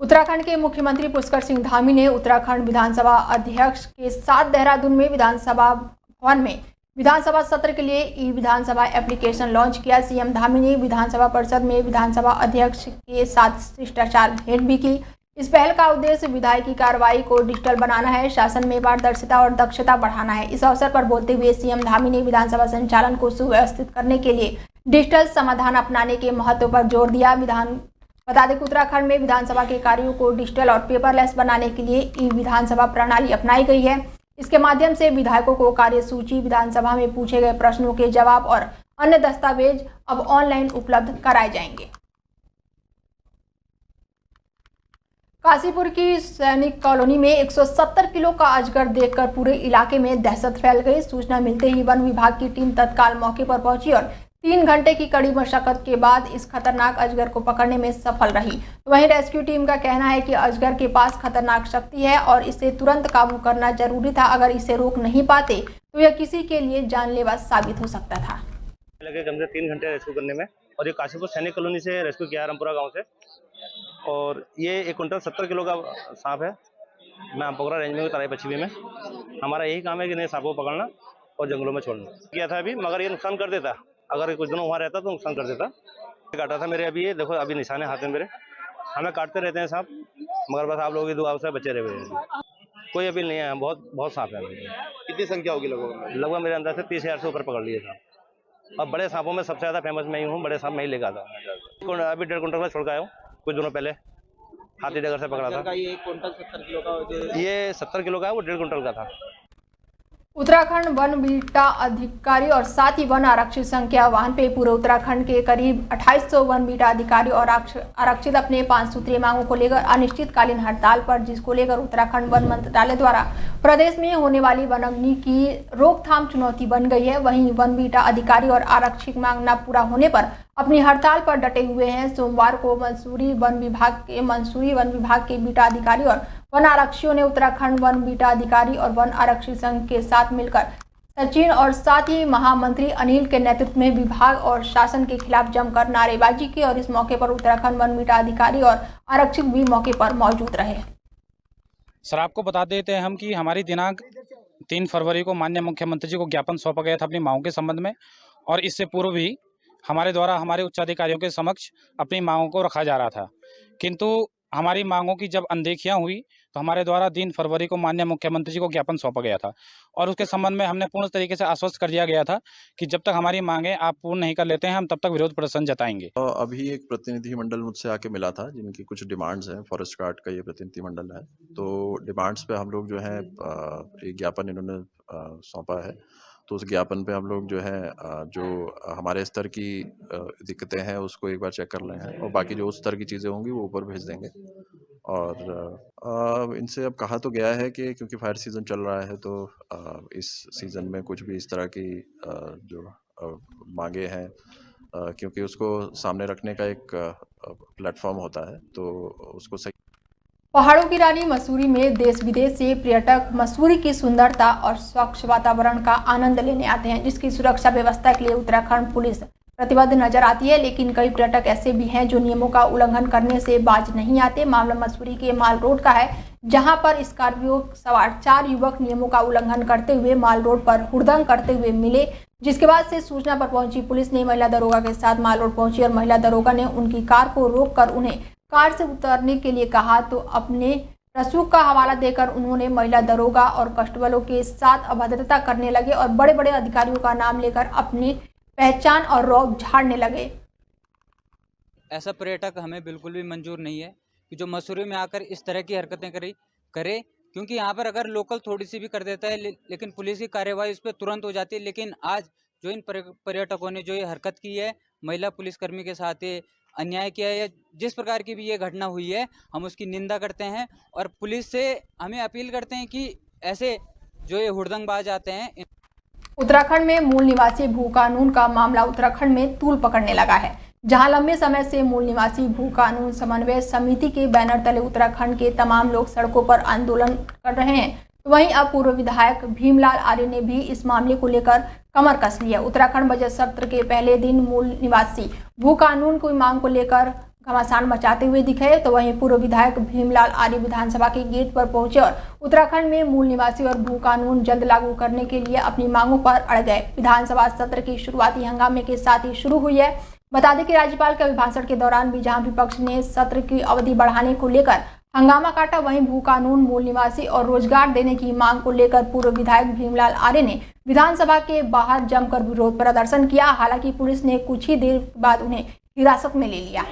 उत्तराखंड के मुख्यमंत्री पुष्कर सिंह धामी ने उत्तराखंड विधानसभा अध्यक्ष के साथ देहरादून में विधानसभा भवन में विधानसभा सत्र के लिए ई विधानसभा एप्लीकेशन लॉन्च किया। सीएम धामी ने विधानसभा परिषद में विधानसभा अध्यक्ष के साथ शिष्टाचार भेंट भी की। इस पहल का उद्देश्य विधायी कार्रवाई को डिजिटल बनाना है, शासन में पारदर्शिता और दक्षता बढ़ाना है। इस अवसर पर बोलते हुए सीएम धामी ने विधानसभा संचालन को सुव्यवस्थित करने के लिए डिजिटल समाधान अपनाने के महत्व पर जोर दिया। बता दें कि उत्तराखंड में विधानसभा के कार्यों को डिजिटल और पेपरलेस बनाने के लिए ई विधानसभा प्रणाली अपनाई गई है। इसके माध्यम से विधायकों को कार्यसूची, विधानसभा में पूछे गए प्रश्नों के जवाब और अन्य दस्तावेज अब ऑनलाइन उपलब्ध कराए जाएंगे। काशीपुर की सैनिक कॉलोनी में 170 किलो का अजगर देखकर पूरे इलाके में दहशत फैल गई। सूचना मिलते ही वन विभाग की टीम तत्काल मौके पर पहुंची और 3 घंटे की कड़ी मशक्कत के बाद इस खतरनाक अजगर को पकड़ने में सफल रही। वहीं रेस्क्यू टीम का कहना है कि अजगर के पास खतरनाक शक्ति है और इसे तुरंत काबू करना जरूरी था। अगर इसे रोक नहीं पाते तो यह किसी के लिए जानलेवा साबित हो सकता था। लगे कम से 3 घंटे रेस्क्यू करने में और ये काशीपुर सैनिक कॉलोनी से रेस्क्यू किया रामपुरा गाँव से। और ये 1 कुंटल 70 किलो का सांप है। मैं आमपोखरा रेंज में तराई पश्चिमी में। हमारा यही काम है कि नए सांपों को पकड़ना और जंगलों में छोड़ना। किया था अभी, मगर ये नुकसान कर देता। अगर कुछ दिनों वहाँ रहता तो नुकसान कर देता। काटा था मेरे, अभी ये देखो, अभी निशाने हाथ में मेरे। हमें काटते रहते हैं सांप, मगर बस आप लोगों की दुआ से बचे रहे हुए हैं। कोई अपील नहीं है, बहुत सांप है। कितनी संख्या होगी लगभग? मेरे अंदर से 30,000 से ऊपर पकड़ लिए सांप। अब बड़े सांपों में सबसे ज़्यादा फेमस मैं ही हूँ। बड़े सांप मैं ही लेकर आता हूँ। अभी 1.5 कुंटल का छोड़ के आया हूँ कुछ दिनों पहले। हाथी डगर से पकड़ा था। ये 1 कुंटल 70 किलो का, ये 70 किलो का है, वो 1.5 कुंटल का था। उत्तराखंड वन बीटा अधिकारी और साथ ही वन आरक्षित संख्या वाहन पे पूरे उत्तराखंड के करीब 2800 वन बीटा अधिकारी और आरक्षित अपने 5 सूत्रीय मांगों को लेकर अनिश्चितकालीन हड़ताल पर, जिसको लेकर उत्तराखंड वन मंत्रालय द्वारा प्रदेश में होने वाली वन अग्नि की रोकथाम चुनौती बन गई है। वहीं वन बीटा अधिकारी और आरक्षित मांग न पूरा होने पर अपनी हड़ताल पर डटे हुए हैं। सोमवार को मंसूरी वन विभाग के बीटा अधिकारी और वन आरक्षियों ने उत्तराखंड वन बीटा अधिकारी और वन आरक्षी संघ के साथ मिलकर सचिन और साथ ही महामंत्री अनिल के नेतृत्व में विभाग और शासन के खिलाफ जमकर नारेबाजी की और इस मौके पर उत्तराखंड वन बीटा अधिकारी और आरक्षक भी मौके पर मौजूद रहे। सर, आपको बता देते हैं हम कि हमारी दिनांक 3 फरवरी को माननीय मुख्यमंत्री जी को ज्ञापन सौंपा गया था अपनी मांगों के संबंध में, और इससे पूर्व भी हमारे द्वारा हमारे उच्चाधिकारियों के समक्ष अपनी मांगों को रखा जा रहा था। किंतु हमारी मांगों की जब अनदेखियां हुई तो हमारे द्वारा 3 फरवरी को माननीय मुख्यमंत्री जी को ज्ञापन सौंपा गया था और उसके संबंध में हमने पूर्ण तरीके से आश्वस्त कर दिया गया था कि जब तक हमारी मांगें आप पूर्ण नहीं कर लेते हैं हम तब तक विरोध प्रदर्शन जताएंगे। तो अभी एक प्रतिनिधि मंडल मुझसे आके मिला था जिनकी कुछ डिमांड्स हैं। फॉरेस्ट गार्ड का ये प्रतिनिधि मंडल है, तो डिमांड्स पे हम लोग जो है एक ज्ञापन इन्होंने सौंपा है। तो उस ज्ञापन पे हम लोग जो है जो हमारे स्तर की दिक्कतें हैं उसको एक बार चेक कर रहे हैं और बाकी जो उस स्तर की चीज़ें होंगी वो ऊपर भेज देंगे। और इनसे अब कहा तो गया है कि क्योंकि फायर सीज़न चल रहा है तो इस सीज़न में कुछ भी इस तरह की जो मांगे हैं, क्योंकि उसको सामने रखने का एक प्लेटफॉर्म होता है तो उसको सही। पहाड़ों की रानी मसूरी में देश विदेश से पर्यटक मसूरी की सुंदरता और स्वच्छ वातावरण का आनंद लेने आते हैं, जिसकी सुरक्षा व्यवस्था के लिए उत्तराखंड पुलिस प्रतिबद्ध नजर आती है। लेकिन कई पर्यटक ऐसे भी हैं जो नियमों का उल्लंघन करने से बाज नहीं आते। मामला मसूरी के माल रोड का है, जहां पर स्कॉर्पियो सवार 4 युवक नियमों का उल्लंघन करते हुए माल रोड पर हुड़दंग करते हुए मिले, जिसके बाद से सूचना पर पहुंची पुलिस ने महिला दरोगा के साथ माल रोड पहुंची और महिला दरोगा ने उनकी कार को रोककर उन्हें कार से उतरने के लिए कहा तो अपने रसूख का हवाला देकर उन्होंने महिला दरोगा और कांस्टेबलों के साथ अभद्रता करने लगे और बड़े बड़े अधिकारियों का नाम लेकर अपनी पहचान और रौब झाड़ने लगे। ऐसा पर्यटक हमें बिल्कुल भी मंजूर नहीं है कि जो मसूरी में आकर इस तरह की हरकतें करे, क्योंकि यहाँ पर अगर लोकल थोड़ी सी भी कर देता है लेकिन पुलिस की कार्यवाही उस पर तुरंत हो जाती है। लेकिन आज जो इन पर्यटकों ने जो ये हरकत की है, महिला पुलिसकर्मी के साथ अन्याय किया है, जिस प्रकार की भी ये घटना हुई है हम उसकी निंदा करते हैं और पुलिस से हमें अपील करते हैं कि ऐसे जो ये हुड़दंगबाज आते हैं। उत्तराखंड में मूल निवासी भू कानून का मामला उत्तराखंड में तूल पकड़ने लगा है, जहां लंबे समय से मूल निवासी भू कानून समन्वय समिति के बैनर तले उत्तराखंड के तमाम लोग सड़कों पर आंदोलन कर रहे हैं। वहीं अब पूर्व विधायक भीमलाल आर्य ने भी इस मामले को लेकर कमर कस ली है। उत्तराखंड बजट सत्र के पहले दिन मूल निवासी भू कानून की मांग को लेकर घमासान मचाते हुए दिखे, तो वहीं पूर्व विधायक भीमलाल आर्य विधानसभा के गेट पर पहुंचे और उत्तराखंड में मूल निवासी और भू कानून जल्द लागू करने के लिए अपनी मांगों पर अड़ गए। विधानसभा सत्र की शुरुआती हंगामे के साथ ही शुरू हुई है। बता दें कि राज्यपाल के अभिभाषण के दौरान भी जहां विपक्ष ने सत्र की अवधि बढ़ाने को लेकर हंगामा काटा, वहीं भू कानून, मूल निवासी और रोजगार देने की मांग को लेकर पूर्व विधायक भीमलाल आर्य ने विधानसभा के बाहर जमकर विरोध प्रदर्शन किया। हालांकि पुलिस ने कुछ ही देर बाद उन्हें हिरासत में ले लिया।